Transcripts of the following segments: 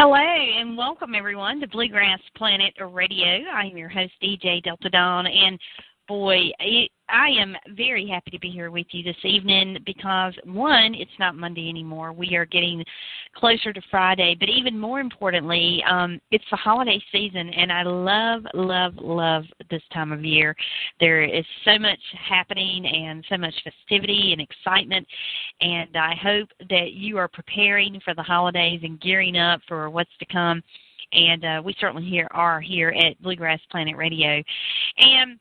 Hello and welcome everyone to Bluegrass Planet Radio. I am your host DJ Delta Dawn, and boy, I am very happy to be here with you this evening because one, it's not Monday anymore. We are getting closer to Friday, but even more importantly, it's the holiday season, and I love this time of year. There is so much happening and so much festivity and excitement, and I hope that you are preparing for the holidays and gearing up for what's to come. And we certainly are here at Bluegrass Planet Radio. And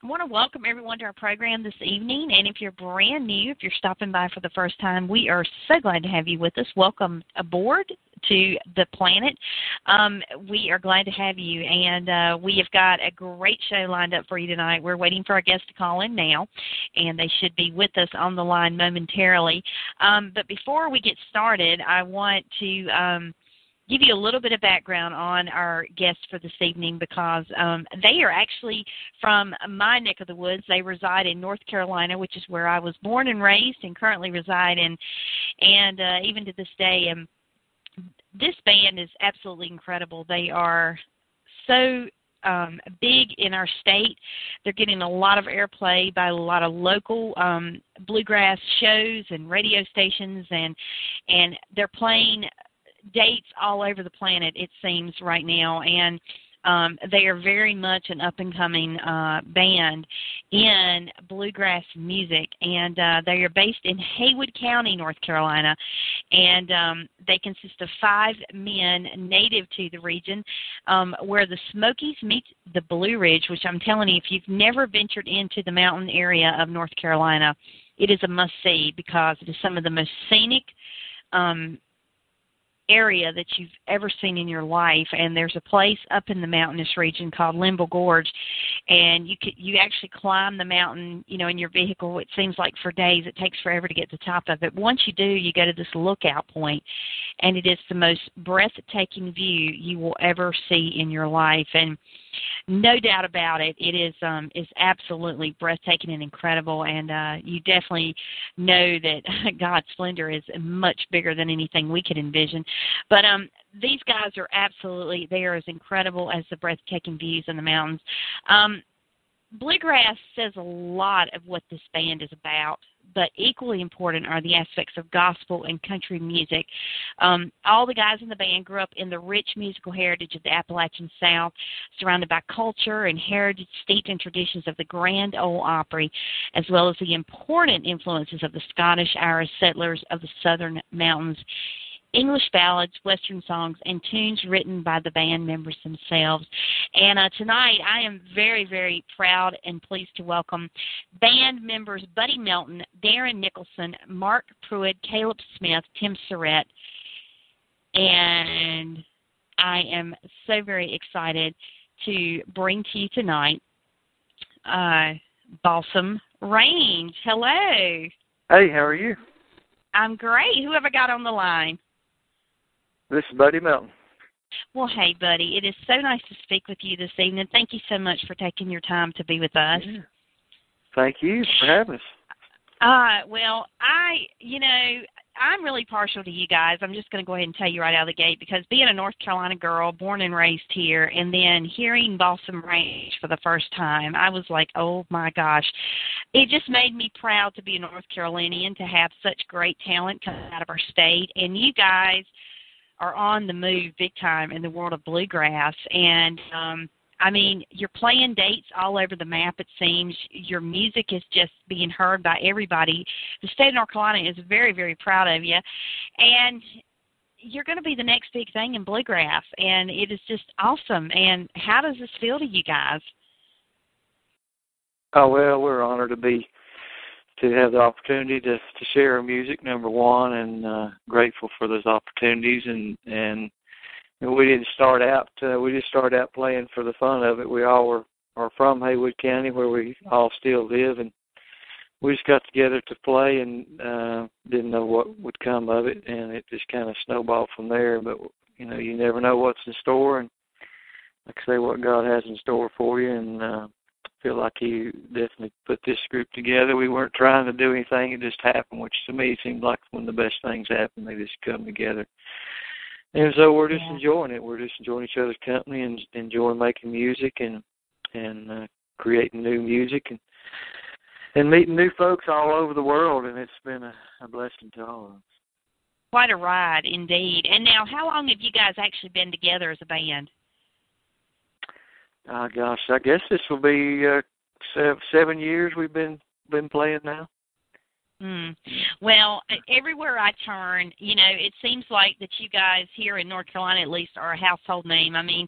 I want to welcome everyone to our program this evening, and if you're brand new, if you're stopping by for the first time, we are so glad to have you with us. Welcome aboard to the planet. We are glad to have you, and we have got a great show lined up for you tonight. We're waiting for our guests to call in now, and they should be with us on the line momentarily. But before we get started, I want to give you a little bit of background on our guests for this evening because they are actually from my neck of the woods. They reside in North Carolina, which is where I was born and raised and currently reside in. And even to this day, this band is absolutely incredible. They are so big in our state. They're getting a lot of airplay by a lot of local bluegrass shows and radio stations, and they're playing dates all over the planet, it seems, right now, and they are very much an up-and-coming band in bluegrass music, and they are based in Haywood County, North Carolina, and they consist of 5 men native to the region, where the Smokies meet the Blue Ridge, which I'm telling you, if you've never ventured into the mountain area of North Carolina, it is a must-see because it is some of the most scenic area that you've ever seen in your life. And there's a place up in the mountainous region called Limble Gorge, and you actually climb the mountain, in your vehicle. It seems like for days. It takes forever to get to the top of it. Once you do, you go to this lookout point, and it is the most breathtaking view you will ever see in your life. And no doubt about it, it is absolutely breathtaking and incredible, and you definitely know that God's splendor is much bigger than anything we could envision. But these guys are absolutely, they are as incredible as the breathtaking views in the mountains. Bluegrass says a lot of what this band is about, but equally important are the aspects of gospel and country music. All the guys in the band grew up in the rich musical heritage of the Appalachian South, surrounded by culture and heritage steeped in traditions of the Grand Ole Opry, as well as the important influences of the Scottish-Irish settlers of the Southern Mountains. English ballads, Western songs, and tunes written by the band members themselves. And tonight, I am very, very proud and pleased to welcome band members Buddy Melton, Darren Nicholson, Mark Pruitt, Caleb Smith, Tim Surrett. And I am so very excited to bring to you tonight Balsam Range. Hello. Hey, how are you? I'm great. Who have I got on the line? This is Buddy Melton. Well, hey, Buddy, it is so nice to speak with you this evening. Thank you so much for taking your time to be with us. Yeah. Thank you for having us. Well, I'm really partial to you guys. I'm just going to go ahead and tell you right out of the gate, because being a North Carolina girl, born and raised here, and then hearing Balsam Range for the first time, I was like, oh, my gosh. It just made me proud to be a North Carolinian, to have such great talent come out of our state. And you guys are on the move big time in the world of bluegrass. And, you're playing dates all over the map, it seems. Your music is just being heard by everybody. The state of North Carolina is very, very proud of you. And you're going to be the next big thing in bluegrass, and it is just awesome. And how does this feel to you guys? Oh, well, we're honored to have the opportunity to share our music, number one, and grateful for those opportunities. And we didn't start out. We just started out playing for the fun of it. We all are from Haywood County, where we all still live, and we just got together to play and didn't know what would come of it, and it just kind of snowballed from there. But you never know what's in store, and like I say, what God has in store for you, and feel like He definitely put this group together. We weren't trying to do anything; it just happened, which to me seemed like one of the best things happen. They just come together. And so we're just enjoying it. We're just enjoying each other's company and enjoying making music and creating new music and meeting new folks all over the world. And it's been a blessing to all of us. Quite a ride, indeed. And now, how long have you guys actually been together as a band? Gosh, I guess this will be 7 years we've been playing now. Well, everywhere I turn, it seems like that you guys here in North Carolina, at least, are a household name. I mean,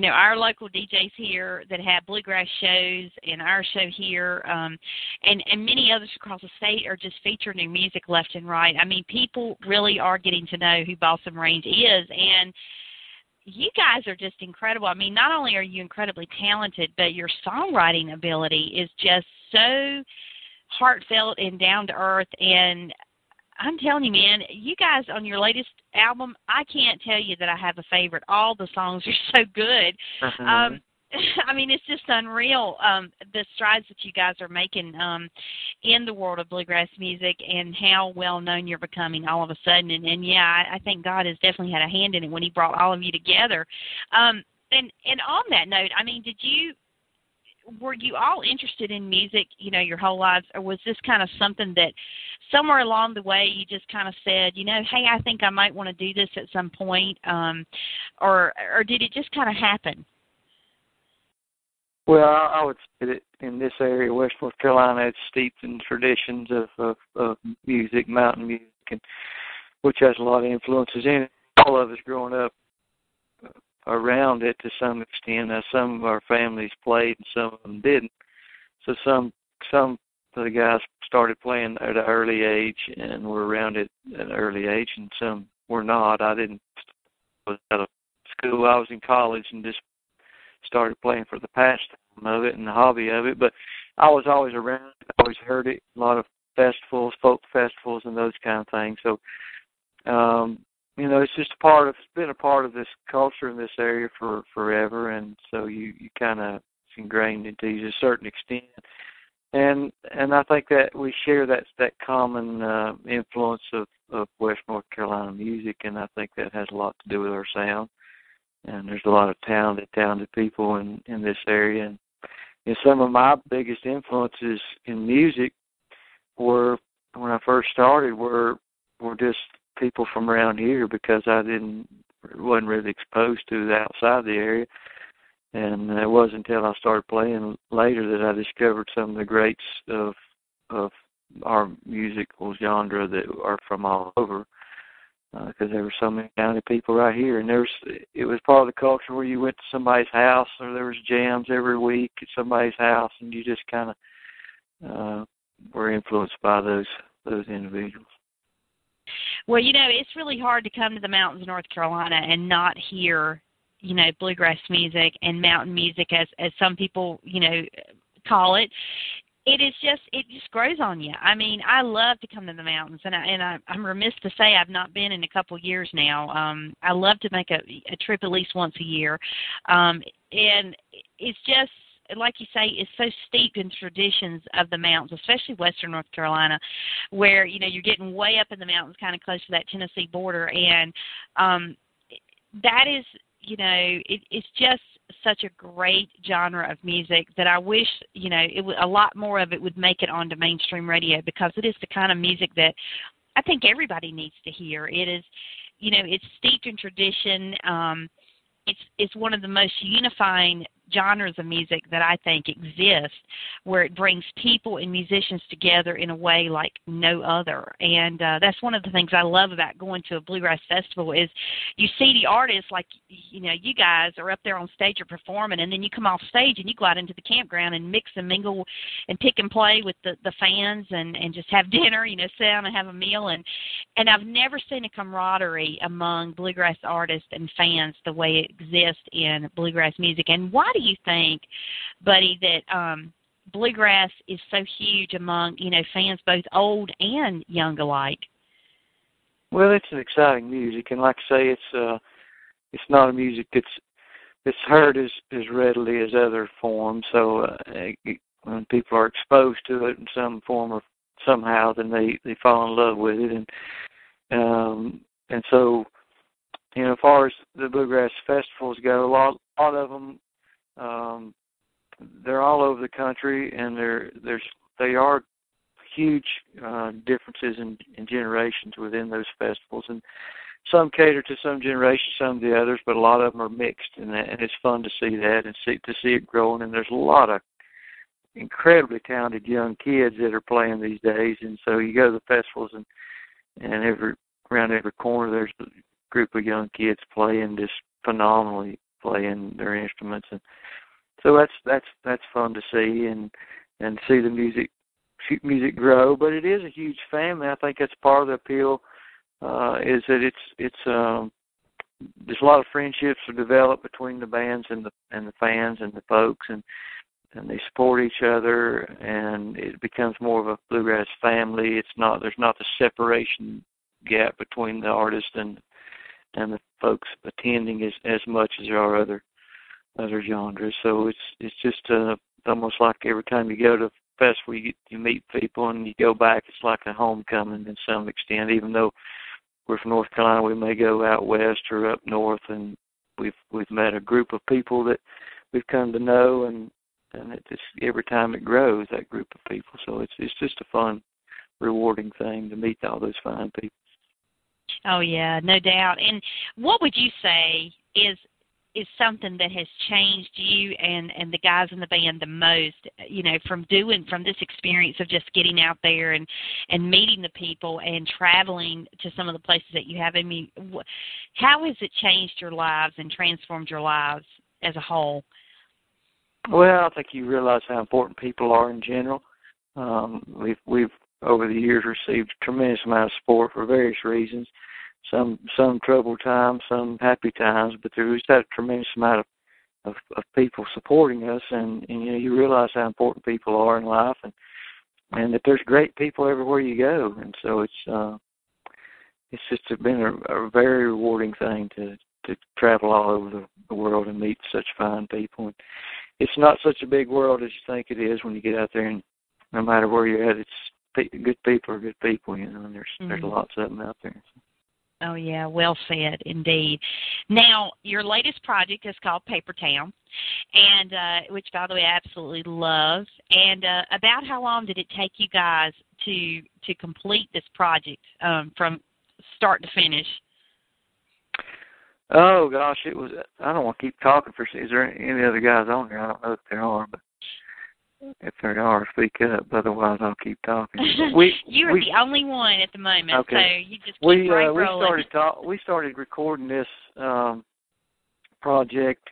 our local DJs here that have Bluegrass shows and our show here, and many others across the state are just featuring their music left and right. I mean, people really are getting to know who Balsam Range is, and you guys are just incredible. I mean, not only are you incredibly talented, but your songwriting ability is just so heartfelt and down to earth. And I'm telling you, man, you guys on your latest album, I can't tell you that I have a favorite. All the songs are so good. I mean, it's just unreal, the strides that you guys are making in the world of bluegrass music and how well known you're becoming all of a sudden. And yeah, I think God has definitely had a hand in it when He brought all of you together. And on that note, I mean, were you all interested in music, your whole lives, or was this kind of something that somewhere along the way you just kind of said, hey, I think I might want to do this at some point, or did it just kind of happen? Well, I would say that in this area, West North Carolina, it's steeped in traditions of music, mountain music, which has a lot of influences in it. All of us growing up around it to some extent. Some of our families played and some of them didn't. So some of the guys started playing at an early age and were around it at an early age, and some were not. I was out of school. I was in college and just started playing for the pastime of it and the hobby of it. But I was always around it. I always heard it. A lot of festivals, folk festivals, and those kind of things. So it's just it's been a part of this culture in this area for forever, and so you kind of, it's ingrained into you to a certain extent. And I think that we share that common influence of West North Carolina music, and I think that has a lot to do with our sound. And there's a lot of talented people in this area. And some of my biggest influences in music were, when I first started, were just people from around here, because I wasn't really exposed to the outside the area. And it wasn't until I started playing later that I discovered some of the greats of our musical genre that are from all over, because there were so many talented people right here. And it was part of the culture where you went to somebody's house, or there was jams every week at somebody's house, and you just kind of were influenced by those individuals. Well, it's really hard to come to the mountains of North Carolina and not hear, bluegrass music and mountain music, as some people, call it. It just grows on you. I mean, I love to come to the mountains, and I'm remiss to say I've not been in a couple of years now. I love to make a trip at least once a year, and it's just, like you say, it's so steeped in traditions of the mountains, especially Western North Carolina, where, you're getting way up in the mountains, kind of close to that Tennessee border. And that is, it's just such a great genre of music that I wish, a lot more of it would make it onto mainstream radio, because it is the kind of music that I think everybody needs to hear. It is, it's steeped in tradition. It's one of the most unifying genres of music that I think exist, where it brings people and musicians together in a way like no other. And that's one of the things I love about going to a bluegrass festival is you see the artists, like, you guys are up there on stage or performing, and then you come off stage and you go out into the campground and mix and mingle and pick and play with the fans and just have dinner, sit down and have a meal. And I've never seen a camaraderie among bluegrass artists and fans the way it exists in bluegrass music. And why do you think, Buddy, that bluegrass is so huge among, fans both old and young alike? Well, it's an exciting music, and like I say, it's not a music that's heard as readily as other forms. So when people are exposed to it in some form or somehow, then they fall in love with it, and so as far as the bluegrass festivals go, a lot of them, they're all over the country, and they are huge differences in generations within those festivals, and some cater to some generations, some to the others, but a lot of them are mixed, and it's fun to see that and to see it growing. And there's a lot of incredibly talented young kids that are playing these days, and so you go to the festivals, and around every corner there's a group of young kids playing, just phenomenally playing their instruments, and so that's fun to see and see the music grow. But it is a huge family. I think that's part of the appeal, is that it's there's a lot of friendships are developed between the bands and the fans and the folks, and they support each other, and it becomes more of a bluegrass family. There's not the separation gap between the artist and the folks attending as much as there are other genres. So it's just almost like every time you go to a festival, you meet people, and you go back. It's like a homecoming in some extent. Even though we're from North Carolina, we may go out west or up north, and we've met a group of people that we've come to know, and it just every time it grows, that group of people. So it's just a fun, rewarding thing to meet all those fine people. Oh yeah, no doubt. And what would you say is something that has changed you and the guys in the band the most, from this experience of just getting out there and meeting the people and traveling to some of the places that you have? I mean, how has it changed your lives and transformed your lives as a whole? Well, I think you realize how important people are in general. We've over the years received a tremendous amount of support for various reasons. Some troubled times, some happy times, but we've had a tremendous amount of people supporting us, and you realize how important people are in life, and that there's great people everywhere you go, and so it's just been a very rewarding thing to travel all over the world and meet such fine people. And it's not such a big world as you think it is when you get out there, and no matter where you're at, it's good people are good people, and there's lots of them out there. Oh, yeah, well said, indeed. Now, your latest project is called Paper Town, and which, by the way, I absolutely love. And about how long did it take you guys to complete this project from start to finish? Oh, gosh, it was, I don't want to keep talking for, is there any other guys on here? I don't know if there are, but if there are, speak up. Otherwise, I'll keep talking. You are the only one at the moment, okay. So you just keep rolling. We started recording this project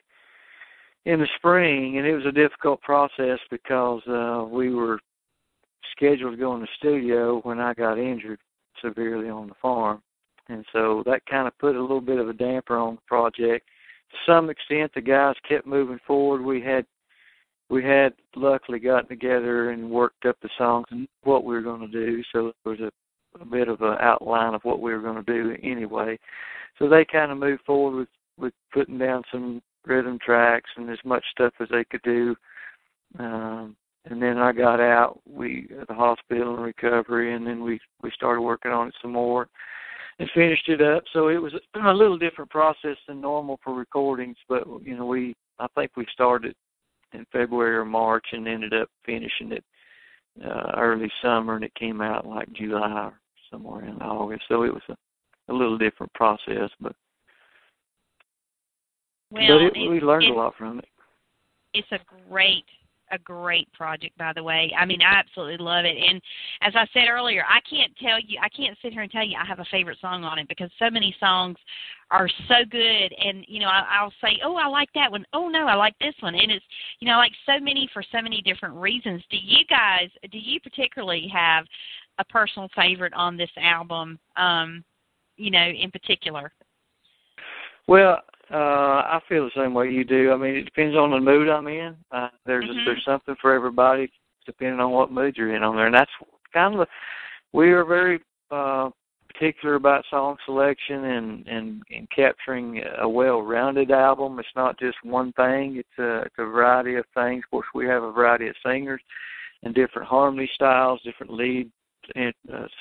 in the spring, and it was a difficult process because we were scheduled to go in the studio when I got injured severely on the farm, and so that kind of put a little bit of a damper on the project. To some extent, the guys kept moving forward. We had luckily gotten together and worked up the songs and what we were going to do, so there was a bit of an outline of what we were going to do anyway. So they kind of moved forward with putting down some rhythm tracks and as much stuff as they could do. And then I got out, at the hospital in recovery, and then we started working on it some more and finished it up. So it was a little different process than normal for recordings, but I think we started in February or March and ended up finishing it early summer, and it came out like July or somewhere in August. So it was a little different process, but we learned a lot from it. It's a great project, by the way. I mean, I absolutely love it. And as I said earlier, I can't sit here and tell you I have a favorite song on it because so many songs are so good. And, I'll say, oh, I like that one. Oh, no, I like this one. And it's, I like so many for so many different reasons. Do you particularly have a personal favorite on this album, in particular? Well, I feel the same way you do. I mean, it depends on the mood I'm in. There's something for everybody, depending on what mood you're in on there. And that's kind of we are very particular about song selection and capturing a well-rounded album. It's not just one thing. It's a variety of things. Of course, we have a variety of singers and different harmony styles, different lead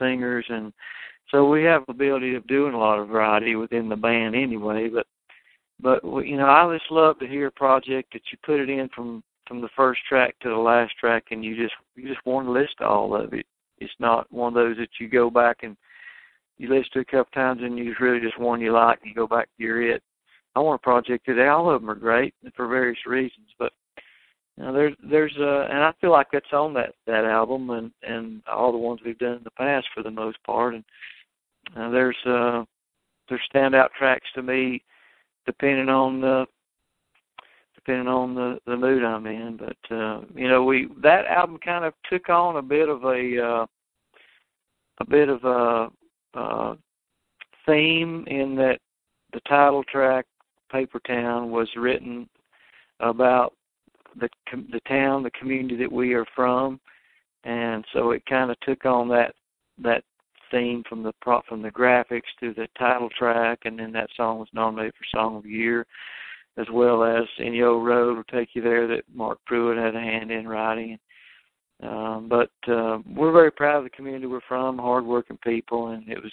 singers, and So we have the ability of doing a lot of variety within the band anyway. But you know, I just love to hear a project that you put it in from the first track to the last track, and you just want to listen to all of it. It's not one of those that you go back and you listen to a couple times and you really just one you like and you go back to your it. I want a project that all of them are great for various reasons, but you know, there's and I feel like that's on that album and all the ones we've done in the past for the most part. And there's standout tracks to me depending on the mood I'm in. But you know, that album kind of took on a bit of a theme in that the title track, Paper Town, was written about the town, the community that we are from, and so it kind of took on that theme from the graphics to the title track, and then that song was nominated for Song of the Year, as well as Any Old Road Will Take You There that Mark Pruitt had a hand in writing. But we're very proud of the community we're from, hardworking people, and it was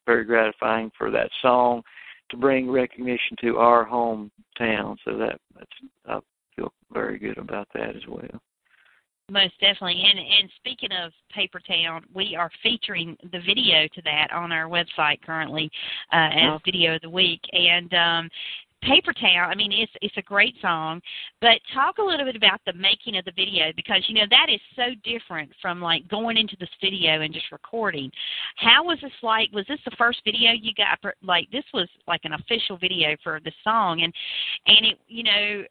very gratifying for that song to bring recognition to our hometown. So I feel very good about that as well. Most definitely. And speaking of Paper Town, we are featuring the video to that on our website currently as Video of the Week. And Paper Town, I mean, it's a great song, but talk a little bit about the making of the video, because, you know, that is so different from, like, going into the studio and just recording. How was this like? Was this the first video you got? Like, this was like an official video for the song, and it, you know,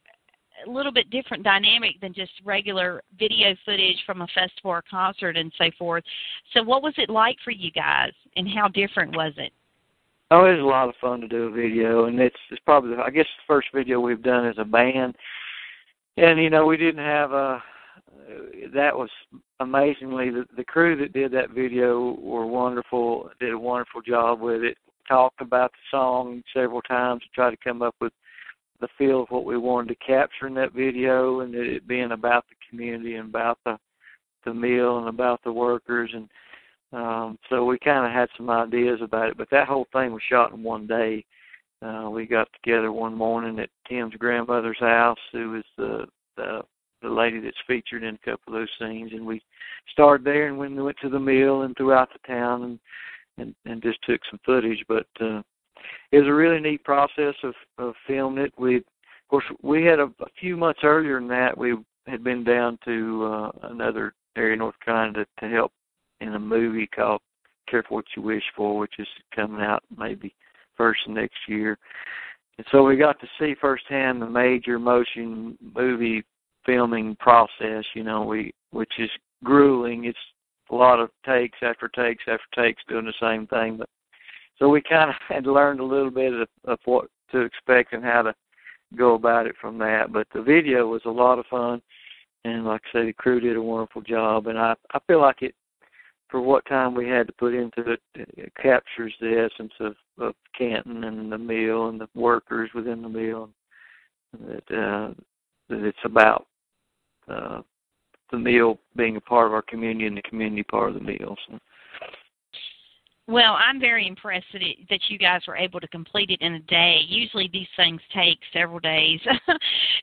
a little bit different dynamic than just regular video footage from a festival or concert and so forth. So what was it like for you guys, and how different was it? Oh, it was a lot of fun to do a video, and it's probably, I guess, the first video we've done as a band. And, you know, we didn't have that was amazingly, the crew that did that video were wonderful, did a wonderful job with it, talked about the song several times to try to come up with the feel of what we wanted to capture in that video, and it being about the community and about the meal and about the workers. And so we kind of had some ideas about it, but that whole thing was shot in one day. We got together one morning at Tim's grandmother's house, who was the lady that's featured in a couple of those scenes, and we started there, and when we went to the mill and throughout the town and just took some footage. But it was a really neat process of filming it. Of course, we had a few months earlier than that, we had been down to another area in North Carolina to help in a movie called Careful What You Wish For, which is coming out maybe first of next year. And so we got to see firsthand the major motion movie filming process, you know, which is grueling. It's a lot of takes after takes after takes doing the same thing. But so we kind of had learned a little bit of what to expect and how to go about it from that. But the video was a lot of fun, and like I say, the crew did a wonderful job. And I feel like it, for what time we had to put into it, it captures the essence of Canton and the mill and the workers within the mill. That it's about the mill being a part of our community and the community part of the mill. So. Well, I'm very impressed that you guys were able to complete it in a day. Usually these things take several days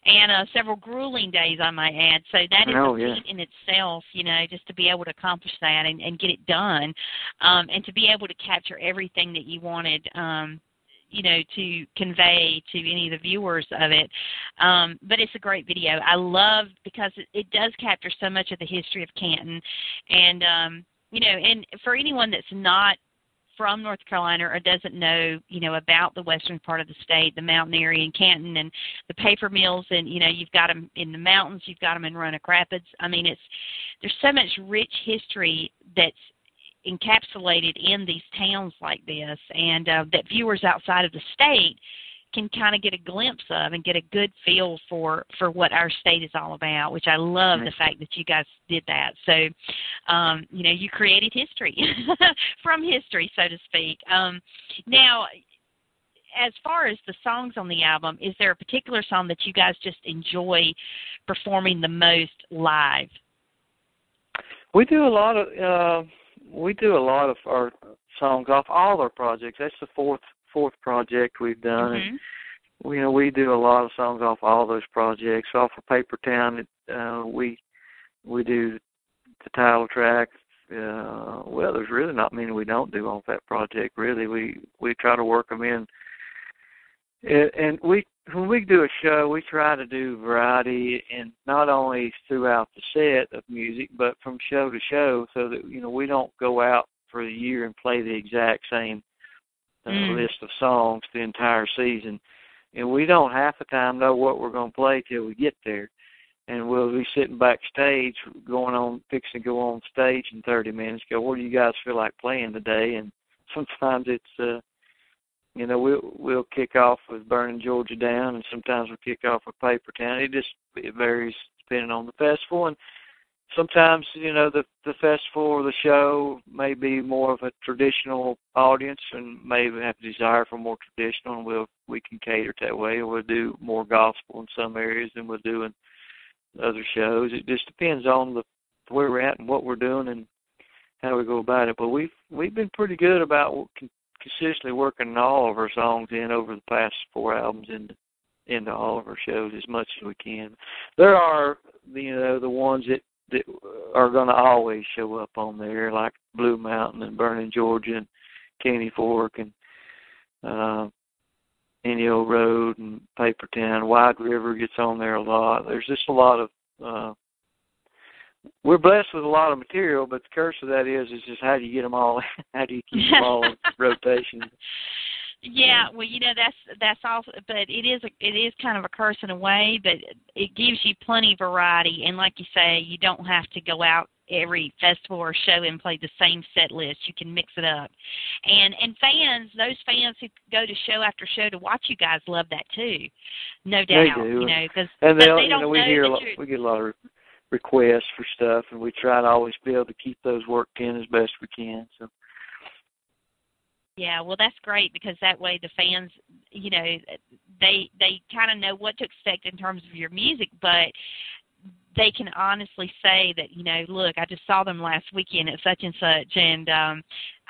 and several grueling days, I might add. So that is a feat in itself, you know, just to be able to accomplish that and get it done, and to be able to capture everything that you wanted, you know, to convey to any of the viewers of it. But it's a great video. I love, because it does capture so much of the history of Canton. And, you know, and for anyone that's not from North Carolina or doesn't know, you know, about the western part of the state, the mountain area in Canton and the paper mills, and, you know, you've got them in the mountains, you've got them in Roanoke Rapids. I mean, there's so much rich history that's encapsulated in these towns like this, and that viewers outside of the state can kind of get a glimpse of and get a good feel for what our state is all about, which I love the fact that you guys did that. So, you know, you created history from history, so to speak. Now, as far as the songs on the album, is there a particular song that you guys just enjoy performing the most live? We do a lot of our songs off all our projects. That's the fourth project we've done. Mm-hmm. And, we do a lot of songs off all those projects. Off of Paper Town, we do the title track. Well, there's really not many we don't do off that project. Really, we try to work them in. And when we do a show, we try to do variety, and not only throughout the set of music, but from show to show, so that we don't go out for a year and play the exact same list of songs the entire season. And we don't half the time know what we're going to play till we get there. And we'll be sitting backstage, fixing to go on stage in 30 minutes. Go, what do you guys feel like playing today? And sometimes it's, we'll kick off with Burning Georgia Down, and sometimes we'll kick off with Paper Town. It varies depending on the festival. And sometimes, the festival or the show may be more of a traditional audience and may have a desire for more traditional, and we can cater that way. We'll do more gospel in some areas than we'll do in other shows. It just depends on where we're at and what we're doing and how we go about it. But we've been pretty good about consistently working all of our songs in over the past 4 albums into all of our shows as much as we can. There are the ones that are going to always show up on there, like Blue Mountain and Burning Georgia and Caney Fork and Any Old Road and Paper Town. Wide River gets on there a lot. There's just a lot of we're blessed with a lot of material, but the curse of that is just how do you get them all? How do you keep them all in rotation? Yeah, well, that's also, but it is kind of a curse in a way, but it gives you plenty of variety, and like you say, you don't have to go out every festival or show and play the same set list. You can mix it up, and those fans who go to show after show to watch you guys love that too, no doubt. They do. Because they don't we get a lot of requests for stuff, and we try to always be able to keep those worked in as best we can. So. Yeah, well, that's great because that way the fans, they kind of know what to expect in terms of your music, but they can honestly say that, look, I just saw them last weekend at such and such, and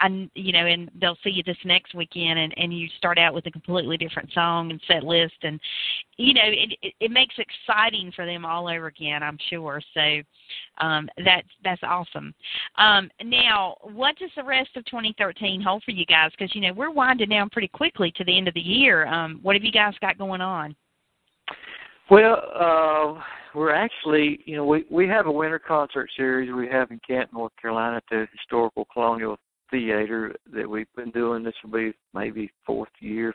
and they'll see you this next weekend, and you start out with a completely different song and set list, and it makes it exciting for them all over again, I'm sure. So that's awesome. Now, what does the rest of 2013 hold for you guys? Because we're winding down pretty quickly to the end of the year. What have you guys got going on? Well, we're actually, we have a winter concert series we have in Canton, North Carolina, at the Historical Colonial Theater that we've been doing. This will be maybe fifth year.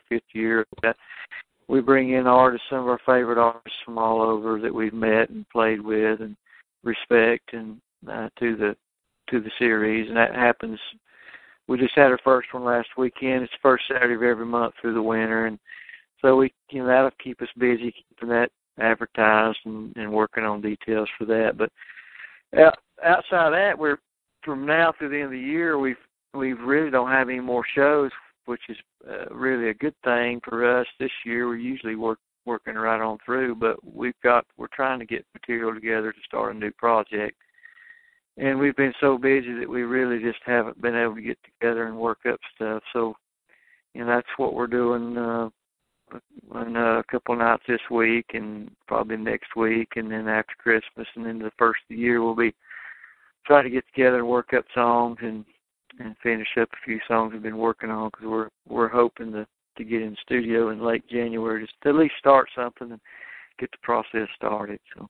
We bring in artists, some of our favorite artists from all over that we've met and played with and respect, and to the series. And that happens. We just had our first one last weekend. It's the first Saturday of every month through the winter, and so that'll keep us busy keeping that advertised and working on details for that. But outside of that, from now through the end of the year, we really don't have any more shows, which is really a good thing for us. This year, we're usually working right on through, but we're trying to get material together to start a new project, and we've been so busy that we really just haven't been able to get together and work up stuff. So, that's what we're doing. In a couple of nights this week and probably next week, and then after Christmas and then the first of the year, we'll be trying to get together and work up songs and finish up a few songs we've been working on, because we're hoping to get in the studio in late January to at least start something and get the process started. So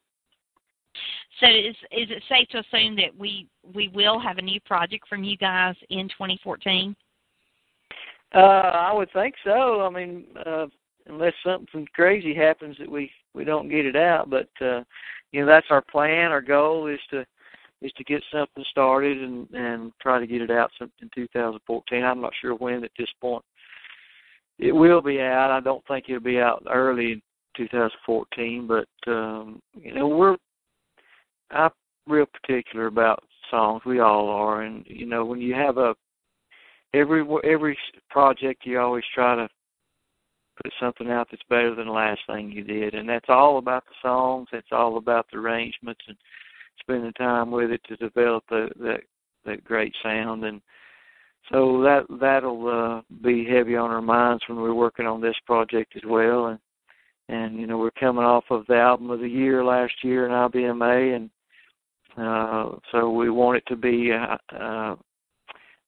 is it safe to assume that we will have a new project from you guys in 2014? I would think so. I mean, unless something crazy happens that we don't get it out, but that's our plan. Our goal is to get something started and try to get it out in 2014. I'm not sure when at this point it will be out. I don't think it'll be out early in 2014, but I'm real particular about songs. We all are, and when you have every project, you always try to put something out that's better than the last thing you did, and that's all about the songs. That's all about the arrangements and spending time with it to develop that great sound. And so that'll be heavy on our minds when we're working on this project as well. And you know, we're coming off of the album of the year last year in IBMA, and so we want it to be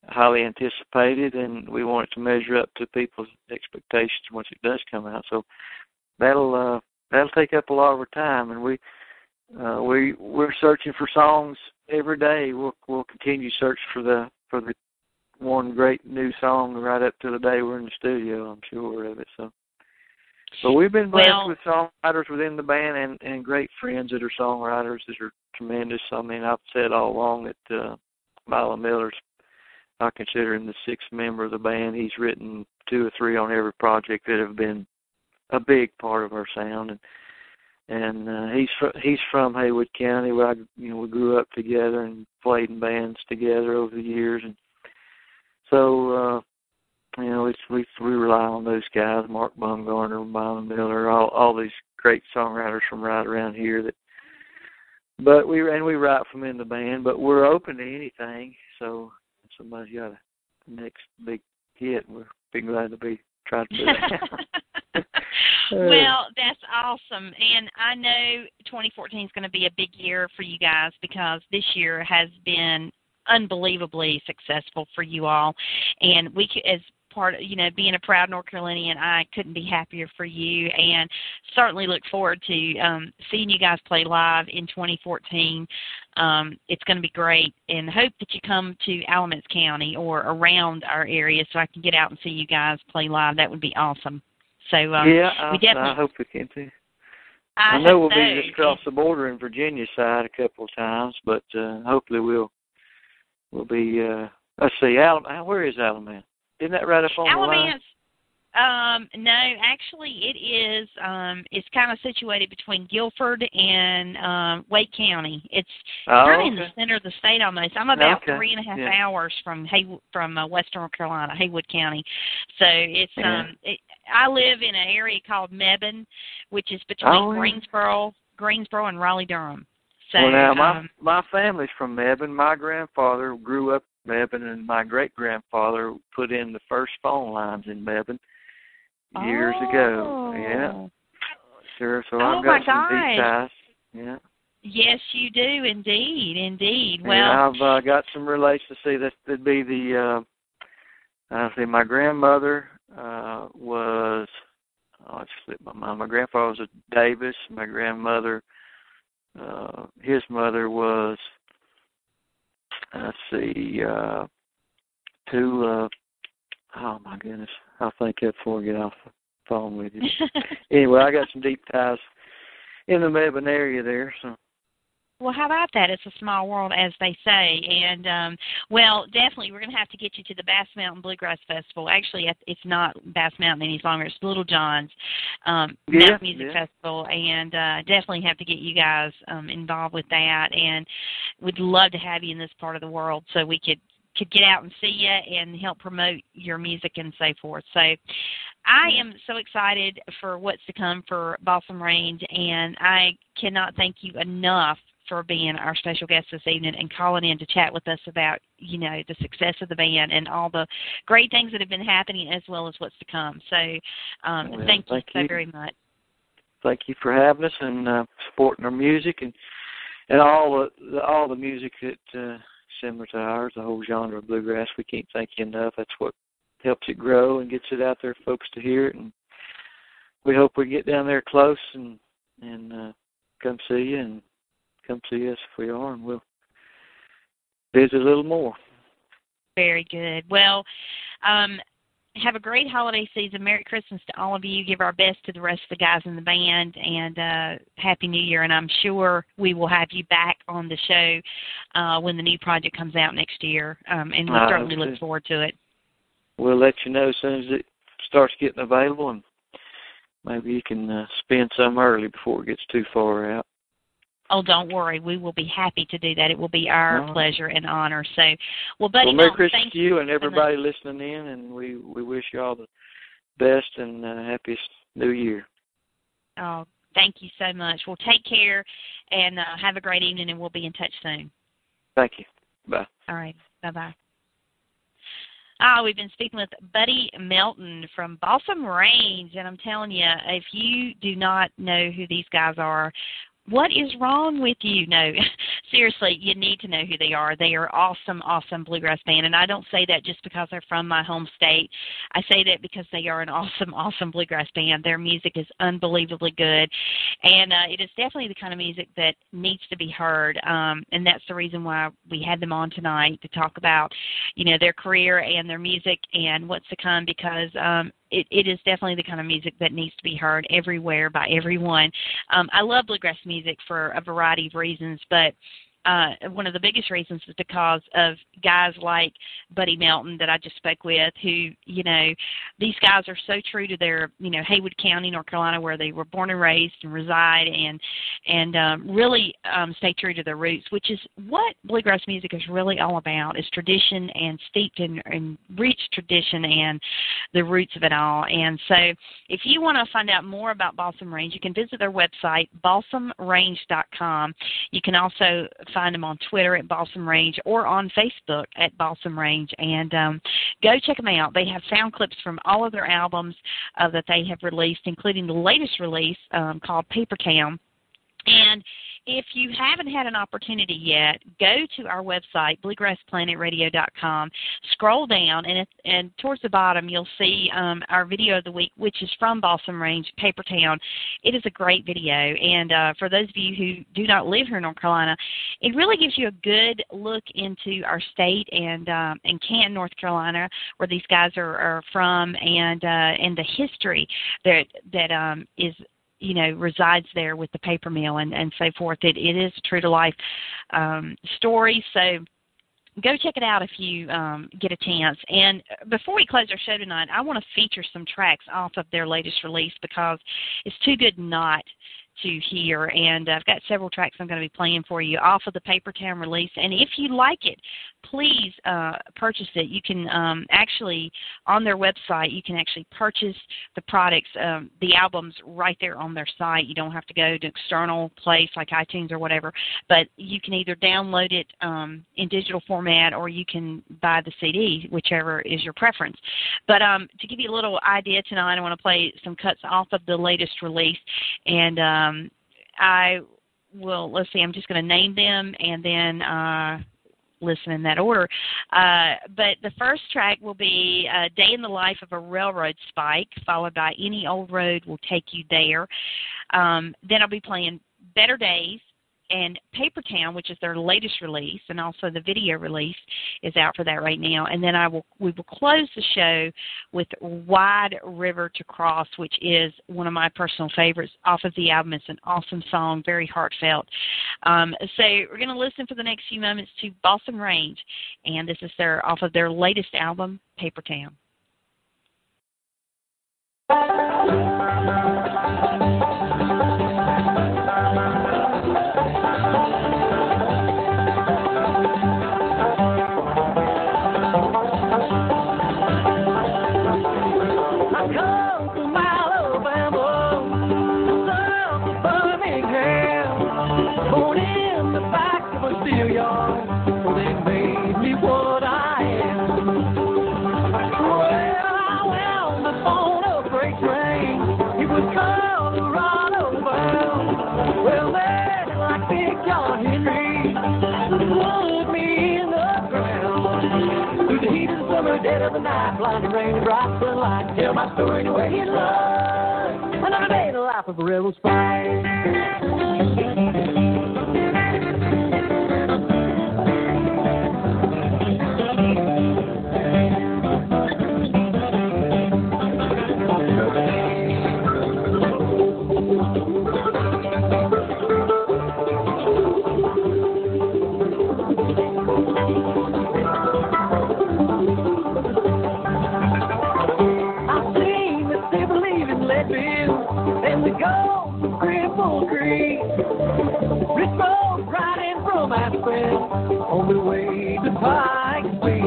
highly anticipated, and we want it to measure up to people's expectations once it does come out. So that'll take up a lot of our time, and we're searching for songs every day. We'll continue to search for the one great new song right up to the day we're in the studio. I'm sure of it. So we've been blessed with songwriters within the band and great friends that are songwriters that are tremendous. I mean, I've said all along that Milo Miller's, I consider him the sixth member of the band. He's written 2 or 3 on every project that have been a big part of our sound, and he's from Haywood County, where we grew up together and played in bands together over the years, and so we rely on those guys, Mark Bumgarner, Milo Miller, all these great songwriters from right around here. We write from in the band, but we're open to anything. So if somebody's got the next big hit, we're be glad to be trying to put it out. Well, that's awesome. And I know 2014 is going to be a big year for you guys, because this year has been unbelievably successful for you all. And we, as part of, being a proud North Carolinian, I couldn't be happier for you, and certainly look forward to seeing you guys play live in 2014. It's going to be great, and hope that you come to Alamance County or around our area so I can get out and see you guys play live. That would be awesome. So I hope we can too. I know we'll be just across the border in Virginia side a couple of times, but hopefully we'll be. Let's see, where is Alamance? Isn't that right up on the line? No, actually it is. It's kind of situated between Guilford and Wake County. It's kind of in the center of the state almost. I'm about 3.5 hours from Western North Carolina, Haywood County. So it's I live in an area called Mebane, which is between Greensboro and Raleigh-Durham. So, well, now my family's from Mebane. My grandfather grew up in Mebane, and my great-grandfather put in the first phone lines in Mebane years ago. Yeah, sure. So I've got some deep ties. Yeah. Yes, you do, indeed. Well, and I've got some relations. See, that'd be the. My grandmother was. Oh, it slipped my mind. My grandfather was a Davis. My grandmother. His mother was, let's see, oh my goodness, I'll think that before I get off the phone with you. Anyway, I got some deep ties in the Mebane area there, so. Well, how about that? It's a small world, as they say. And, well, definitely we're going to have to get you to the Bass Mountain Bluegrass Festival. Actually, it's not Bass Mountain any longer. It's Little John's Mountain Music Festival. And definitely have to get you guys involved with that. And we'd love to have you in this part of the world so we could get out and see you and help promote your music and so forth. So I am so excited for what's to come for Balsam Range, and I cannot thank you enough for being our special guest this evening and calling in to chat with us about, the success of the band and all the great things that have been happening as well as what's to come. So thank you so very much. Thank you for having us and supporting our music and all the music that similar to ours, the whole genre of bluegrass. We can't thank you enough. That's what helps it grow and gets it out there for folks to hear it. And we hope we get down there close and come see you and come see us if we are, and we'll visit a little more. Very good. Well, have a great holiday season. Merry Christmas to all of you. Give our best to the rest of the guys in the band, and Happy New Year. And I'm sure we will have you back on the show when the new project comes out next year, and we certainly look forward to it. We'll let you know as soon as it starts getting available, and maybe you can spin some early before it gets too far out. Oh, don't worry. We will be happy to do that. It will be our pleasure and honor. So, well, Buddy, Merry Christmas to you and everybody listening in, and we wish you all the best and happiest New Year. Oh, thank you so much. Well, take care and have a great evening, and we'll be in touch soon. Thank you. Bye. All right. Bye-bye. We've been speaking with Buddy Melton from Balsam Range, and I'm telling you, if you do not know who these guys are, what is wrong with you? No, seriously, you need to know who they are. They are awesome, awesome bluegrass band, and I don't say that just because they're from my home state. I say that because they are an awesome, awesome bluegrass band. Their music is unbelievably good, and it is definitely the kind of music that needs to be heard, and that's the reason why we had them on tonight to talk about, their career and their music and what's to come, because it is definitely the kind of music that needs to be heard everywhere by everyone. I love bluegrass music for a variety of reasons, but one of the biggest reasons is because of guys like Buddy Melton that I just spoke with, who, these guys are so true to their, Haywood County, North Carolina, where they were born and raised and reside, and really stay true to their roots, which is what bluegrass music is really all about, is tradition and steeped in rich tradition and the roots of it all. And so if you want to find out more about Balsam Range, you can visit their website, balsamrange.com. You can also find them on Twitter at Balsam Range or on Facebook at Balsam Range, and go check them out. They have sound clips from all of their albums that they have released, including the latest release called Paper Town. And if you haven't had an opportunity yet, go to our website, bluegrassplanеtradio.com, scroll down, and towards the bottom you'll see our video of the week, which is from Balsam Range, Paper Town. It is a great video, and for those of you who do not live here in North Carolina, it really gives you a good look into our state and Canton, North Carolina, where these guys are from, and the history that is resides there with the paper mill and so forth. It is a true-to-life story, so go check it out if you get a chance. And before we close our show tonight, I want to feature some tracks off of their latest release because it's too good not to hear, and I've got several tracks I'm going to be playing for you off of the Paper Town release. And if you like it, please purchase it. You can actually, on their website, you can actually purchase the products, the albums right there on their site. You don't have to go to an external place like iTunes or whatever, but you can either download it in digital format or you can buy the CD, whichever is your preference. But to give you a little idea tonight, I want to play some cuts off of the latest release, and I will, let's see, I'm just going to name them and then listen in that order. But the first track will be Day in the Life of a Railroad Spike, followed by Any Old Road Will Take You There. Then I'll be playing Better Days and Paper Town, which is their latest release, and also the video release is out for that right now. And then we will close the show with Wide River to Cross, which is one of my personal favorites off of the album. It's an awesome song, very heartfelt. So we're going to listen for the next few moments to Balsam Range, and this is off of their latest album, Paper Town. Dead of the night, blinding rain and bright sunlight. Tell my story the way it was. Another day in the life of a rebel spy. On the way to Pike's Peak.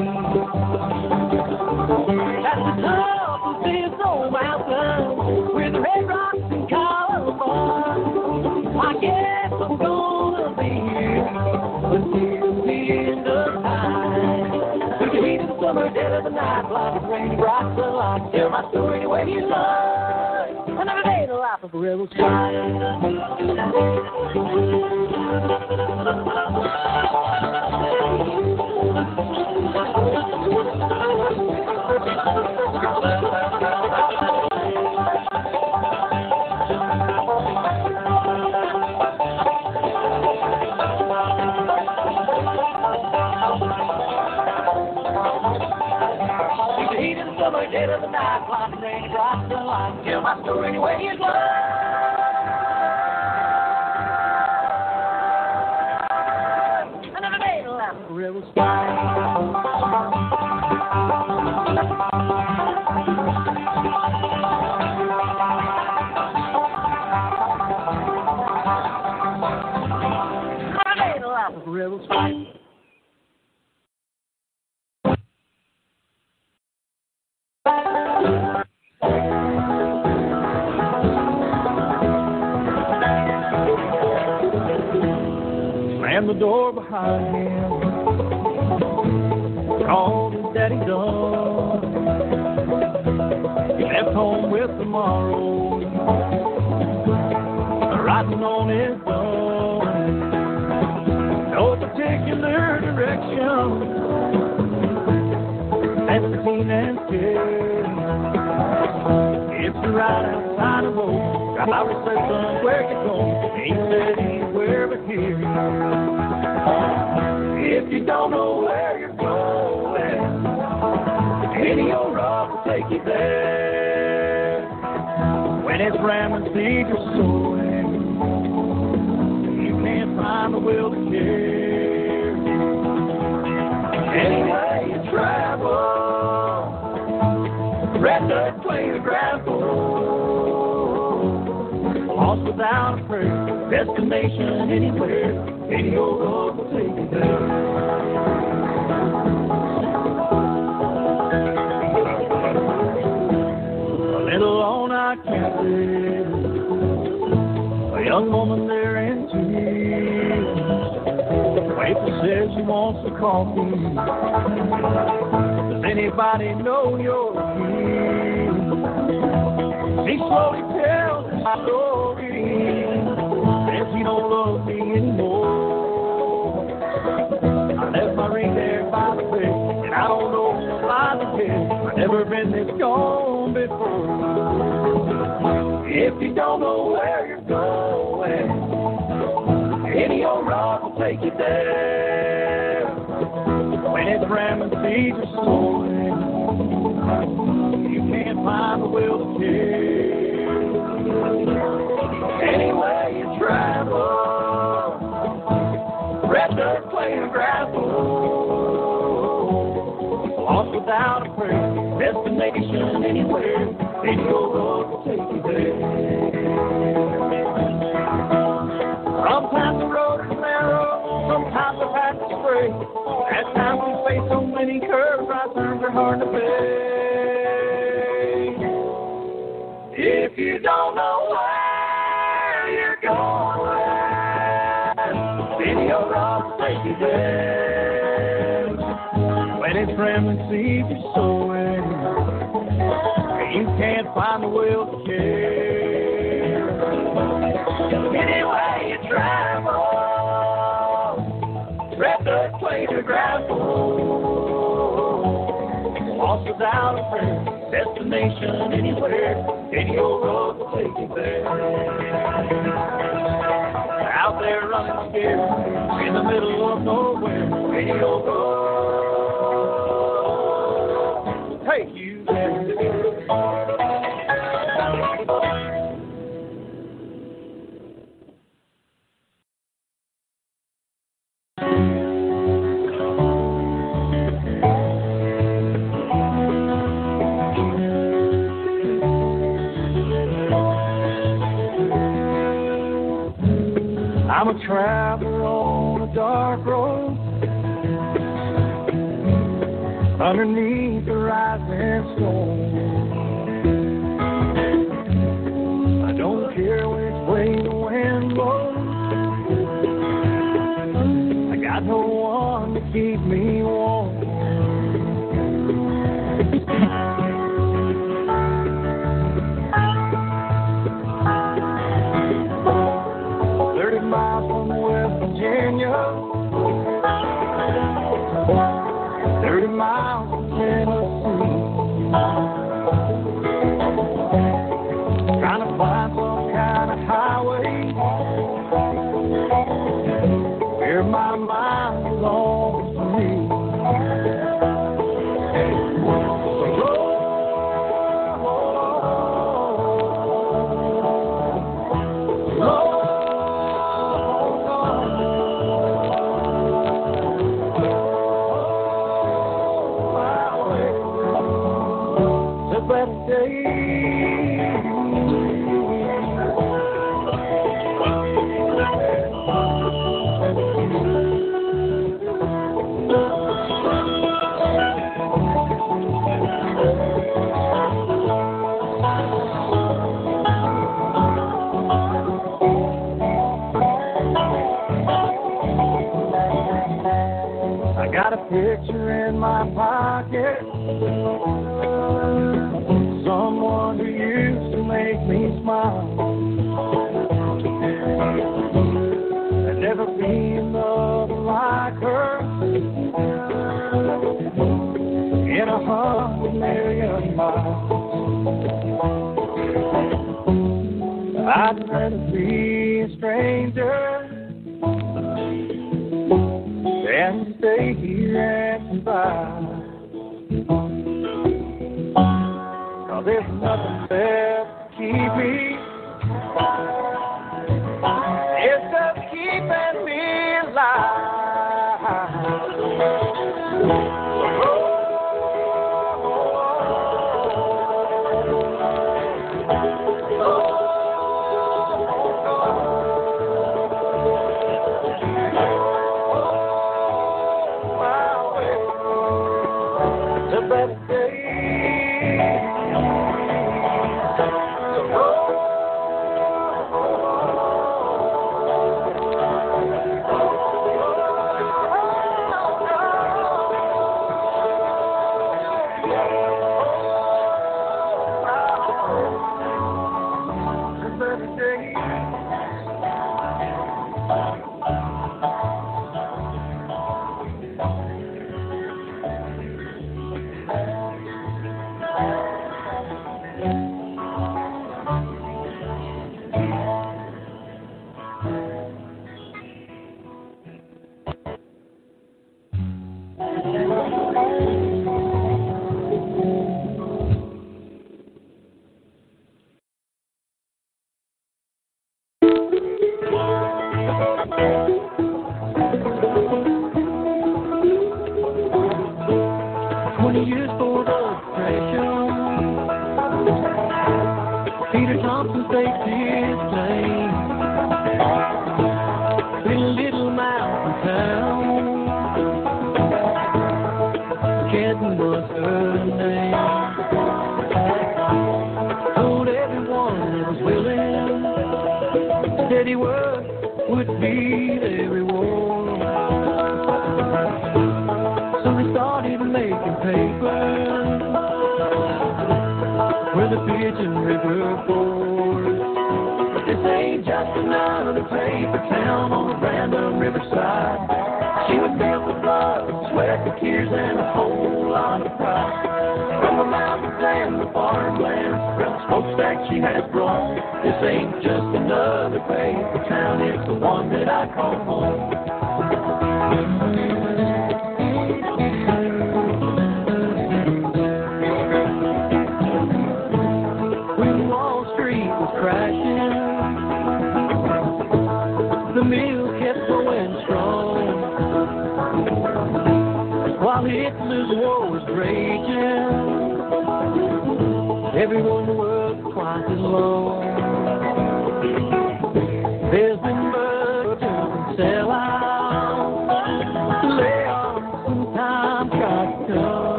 At the top of this old mountain, with red rocks and California, I guess I'm gonna be here until the end of time. With the heat of the summer dead of the night, like a rainy bright sunlight. Tell my story any way you like. Another day in the life of a rebel sky. Summer dead of the night, like a rainy bright sunlight. Tell my story any way you'd like. Another day in the life of a rebel sky. Another day in the life of a rebel sky. Slammed the door behind him, called his daddy done. He left home with tomorrow, riding on his gun. No particular direction, that's clean and scared. If you're right outside the road, driver said, son, where you going? He said, anywhere but here. If you don't know where you're going, any old road will take you there. When it's ramming seeds are sowing, you can't find the will to care. Anyway you travel, red dirt, plain gravel, lost without a prayer, destination anywhere, any old road will take you there. A little all-night cafe, a young woman there in tears. The waiter says she wants the coffee. Does anybody know your key? She slowly tells the story. Says she don't love me anymore. I left my ring there by the bed, and I don't know why the bed. I've never been this gone before. If you don't know where you're going, any old road will take you there. When it's ramming seeds are sowing, you can't find the will to care. Anywhere you travel, red dirt, plain gravel, lost without a prayer, destination anywhere, any old road will take you there. Sometimes the road is narrow, sometimes the path is straight. At times we face so many curves, right turns are hard to face. If you don't know where you're going, any old road will take you there. When it's ramming seeds are sowing, you can't find the will to care. Anyway you travel, red dirt, plain gravel, lost without a prayer, destination anywhere, any old road will take you there. Out there running scared, in the middle of nowhere, any old road will take you there. I'm a traveler on a dark road, underneath the rising storm. I don't care which way the wind blows, I got no one to keep me warm. Virginia, 30 miles from Tennessee. Trying to find some kind of highway where my mind belongs to me. Got a picture in my pocket, someone who used to make me smile. There'll never be another like her in 100 million miles. I'd rather be a stranger and stay here and survive. 'Cause there's nothing left to keep me. It's just keeping me alive.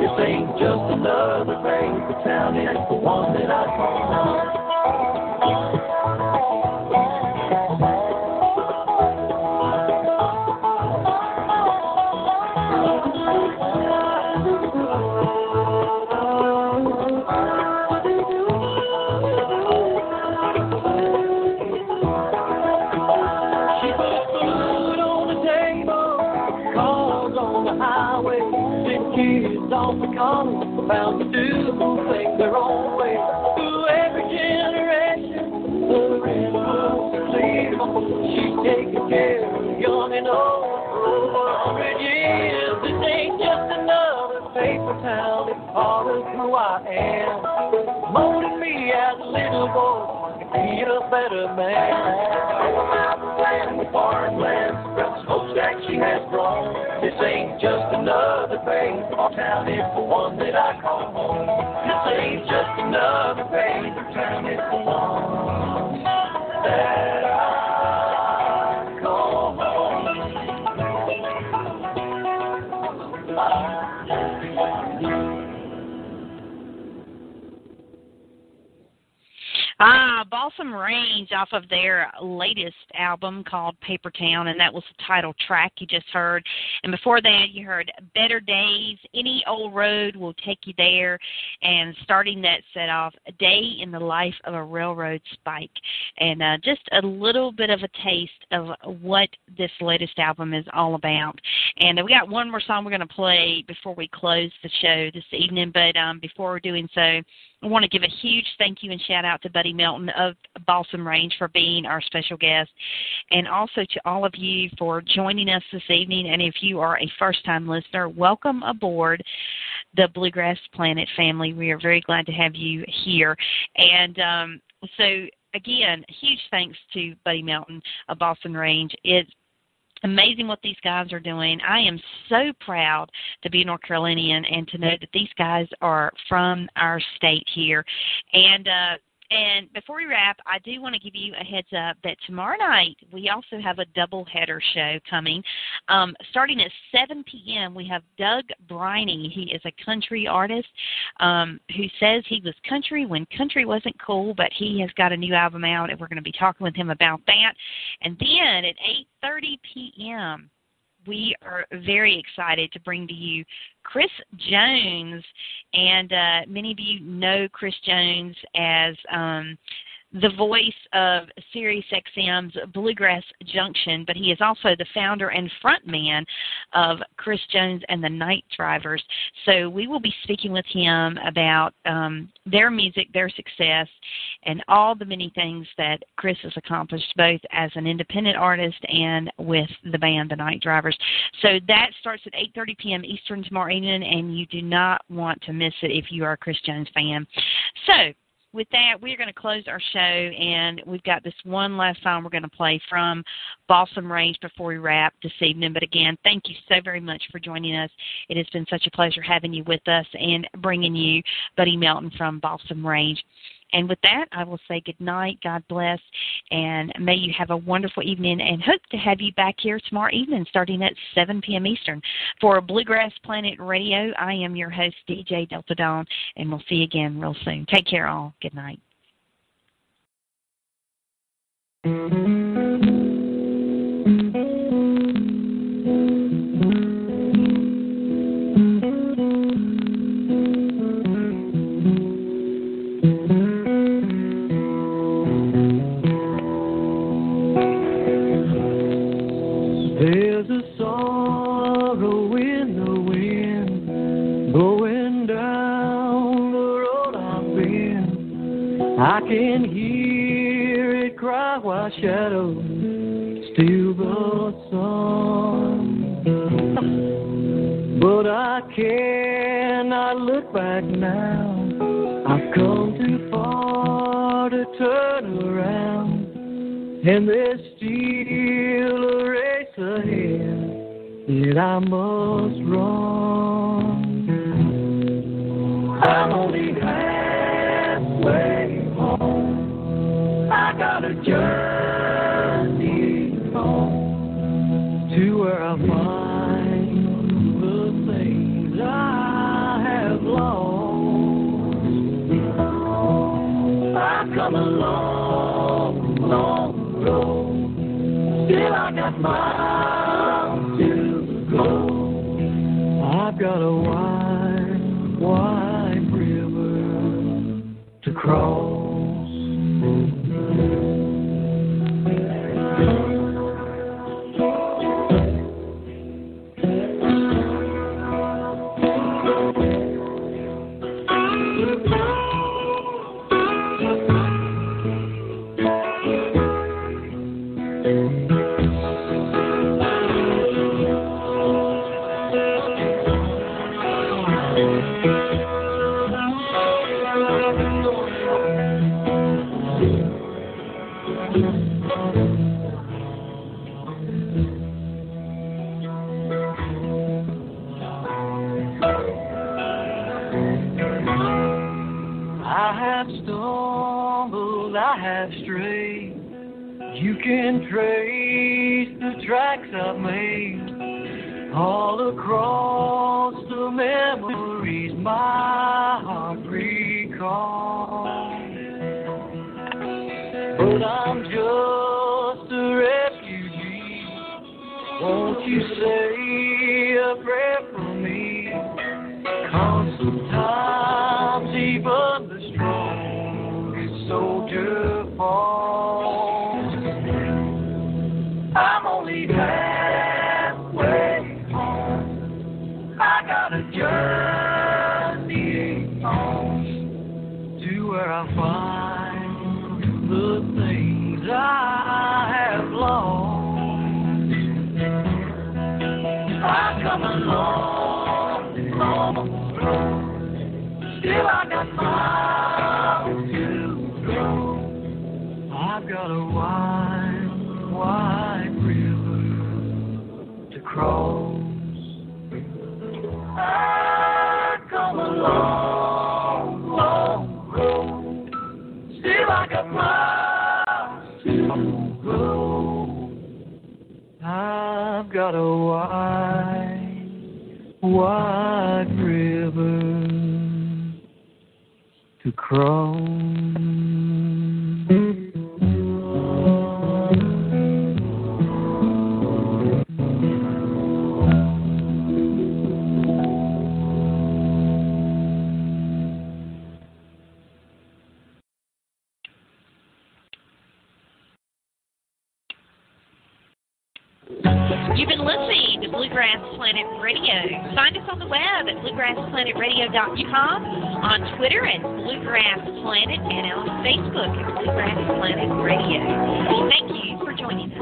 This ain't just another paper town. It's the one that I call home. Bound to do things their own way. Through every generation, the river sleeps. She's taking care of young and old for over 100 years. This ain't just another paper town. It's part of who I am. Molded me as a little boy to be a better man. Over mountain land, the foreign land, from the smokestack she has grown. This ain't just another paper town, it's the one that I call home. This ain't just another paper town, it's the one that I call home. Balsam Range off of their latest album called Paper Town, and that was the title track you just heard. And before that, you heard Better Days, Any Old Road Will Take You There, and starting that set off, A Day in the Life of a Railroad Spike. And just a little bit of a taste of what this latest album is all about. And we got one more song we're going to play before we close the show this evening, but before we're doing so, I want to give a huge thank you and shout out to Buddy Melton of Balsam Range for being our special guest, and also to all of you for joining us this evening. And if you are a first-time listener, welcome aboard the Bluegrass Planet family. We are very glad to have you here. And so, again, huge thanks to Buddy Melton of Balsam Range. It's amazing what these guys are doing. I am so proud to be a North Carolinian and to know that these guys are from our state here. And before we wrap, I do want to give you a heads up that tomorrow night we also have a double-header show coming. Starting at 7 p.m., we have Doug Briney. He is a country artist who says he was country when country wasn't cool, but he has got a new album out, and we're going to be talking with him about that. And then at 8:30 p.m., we are very excited to bring to you Chris Jones, and many of you know Chris Jones as the voice of SiriusXM's Bluegrass Junction, but he is also the founder and frontman of Chris Jones and the Night Drivers. So we will be speaking with him about their music, their success, and all the many things that Chris has accomplished, both as an independent artist and with the band, the Night Drivers. So that starts at 8:30 p.m. Eastern tomorrow evening, and you do not want to miss it if you are a Chris Jones fan. So with that, we're going to close our show, and we've got this one last song we're going to play from Balsam Range before we wrap this evening. But again, thank you so very much for joining us. It has been such a pleasure having you with us and bringing you Buddy Melton from Balsam Range. And with that, I will say good night, God bless, and may you have a wonderful evening, and hope to have you back here tomorrow evening starting at 7 p.m. Eastern. For Bluegrass Planet Radio, I am your host, DJ Delta Dawn, and we'll see you again real soon. Take care, all. Good night. There's a sorrow in the wind blowing down the road I've been. I can hear it cry while shadows steal the sun. But I cannot look back now. I've come too far to turn around, and there's still a race ahead that I must run. I'm only halfway home. I got a journey home to where I find the things I have lost. come a long, long road. Still I got miles to go. I've got a wide, wide river to cross. I have strayed. You can trace the tracks I've made all across the memories my heart recalls. But I'm just a refugee. Won't you say a prayer for me? 'Cause sometimes even the strongest soldier falls. I'm only halfway home. I got a journey on to where I find the things I have lost. I come a long, long road. Still I got miles to go. I've got a wide, wide river to cross. I come a long, long road. Still I got miles to go. I've got a wide, wide river to cross. You've been listening to Bluegrass Planet Radio. Find us on the web at bluegrassplanetradio.com, on Twitter at Bluegrass Planet, and on Facebook at Bluegrass Planet Radio. Thank you for joining us.